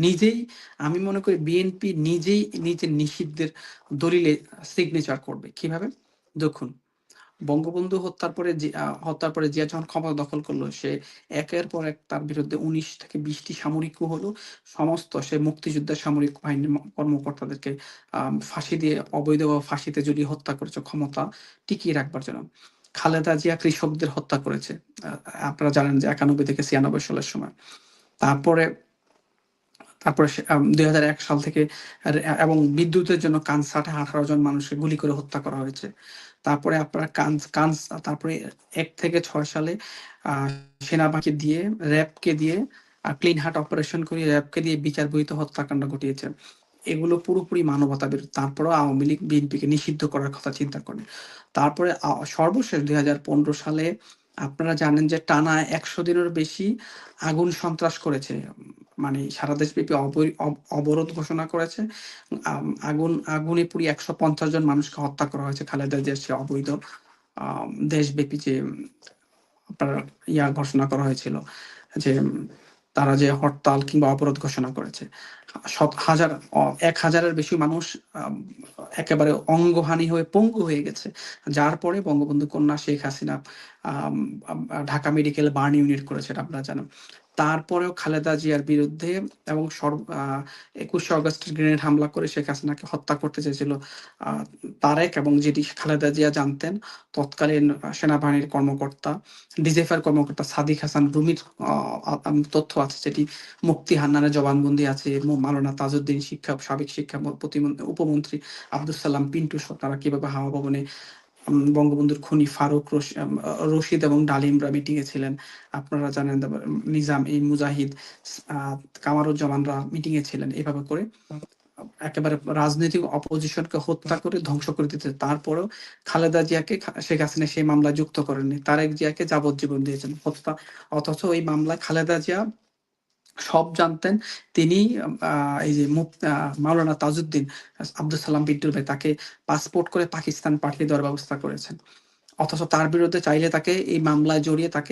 নিজেই আমি মনে করি বিএনপি নিজেই নিজের নিষিদ্ধের দলিলে সিগনেচার করবে। কিভাবে? দেখুন, বঙ্গবন্ধু হত্যার পরে জিয়া যখন ক্ষমতা দখল করলো, সে একের পর এক তার বিরুদ্ধে ১৯ থেকে ২০ টি সামরিক coup হলো। সমস্ত সে মুক্তিযোদ্ধার সামরিক বাহিনীর কর্মকর্তাদেরকে ফাঁসি দিয়ে অবৈধভাবে ফাঁসিতে ঝুলিয়ে হত্যা করেছে ক্ষমতা টিকিয়ে রাখবার জন্য। খালেদা জিয়া কৃষকদের হত্যা করেছে। আপনারা জানেন যে ৯১ থেকে ৯৬ সালের সময়। তারপরে তারপরে সে ২০০১ সাল থেকে এবং বিদ্যুতের জন্য কানসাটে ১৮ জন মানুষকে গুলি করে হত্যা করা হয়েছে। তারপরে আপনার তারপরে ১ থেকে ৬ সালে আ সেনাবাহিনীকে দিয়ে, র‍্যাবকে দিয়ে ক্লিন হার্ট অপারেশন করিয়ে র‍্যাবকে দিয়ে বিচার বহির্ভূত হত্যাকাণ্ড ঘটিয়েছে। এগুলো পুরোপুরি মানবতা বিরোধী। তারপরেও আওয়ামী লীগ বিএনপিকে নিষিদ্ধ করার কথা চিন্তা করে। তারপরে সর্বশেষ ২০১৫ সালে আপনারা জানেন যে টানা ১০০ দিনেরও বেশি আগুন সন্ত্রাস করেছে। মানে সারা দেশব্যাপী অবরোধ ঘোষণা করেছে। আগুনে পুড়িয়ে ১৫০ জন মানুষকে হত্যা করা হয়েছে। খালেদা জিয়ার সে অবৈধ দেশব্যাপী যে আপনার ঘোষণা করা হয়েছিল যে তারা যে হরতাল কিংবা অবরোধ ঘোষণা করেছে। ১,০০০-এর বেশি মানুষ একেবারে অঙ্গহানি হয়ে পঙ্গু হয়ে গেছে। যার পরে বঙ্গবন্ধু কন্যা শেখ হাসিনা আম আম ঢাকা মেডিকেল বার্ন ইউনিট করেছে, এটা আপনারা জানেন। তারপরেও খালেদা জিয়ার বিরুদ্ধে এবং ২১শে আগস্টের গ্রেনেড হামলা করে শেখ হাসিনাকে হত্যা করতে চেয়েছিল আ তারেক, এবং যেটি খালেদা জিয়া জানতেন তৎকালীন সেনাবাহিনীর কর্মকর্তা, ডিজিএফআই কর্মকর্তা সাদিক হাসান রুমির তথ্য আছে, যেটি মুফতি হান্নানের জবানবন্দি আছে। মাওলানা তাজউদ্দিন সাবেক শিক্ষা উপমন্ত্রী আব্দুস সালাম পিন্টু সহ তারা কিভাবে হাওয়া ভবনে বঙ্গবন্ধুর খুনি ফারুক, রশিদ এবং ডালিমরা মিটিং এ ছিলেন। আপনারা জানেন নিজাম, মুজাহিদ, কামারুজ্জামানরা মিটিং এ ছিলেন। এভাবে করে একেবারে রাজনৈতিক অপোজিশনকে হত্যা করে ধ্বংস করে দিতে। তারপরেও খালেদা জিয়াকে শেখ হাসিনা সেই মামলায় যুক্ত করেননি। তারেক জিয়াকে যাবজ্জীবন দিয়েছেন। অথচ এই মামলায় খালেদা জিয়া সব জানতেন। তিনি এই যে মাওলানা তাজউদ্দিন আব্দুস সালাম পিন্টুর ভাই, তাকে পাসপোর্ট করে পাকিস্তান পাঠিয়ে দেওয়ার ব্যবস্থা করেছেন। অথচ তার বিরুদ্ধে চাইলে তাকে এই মামলায় জড়িয়ে তাকে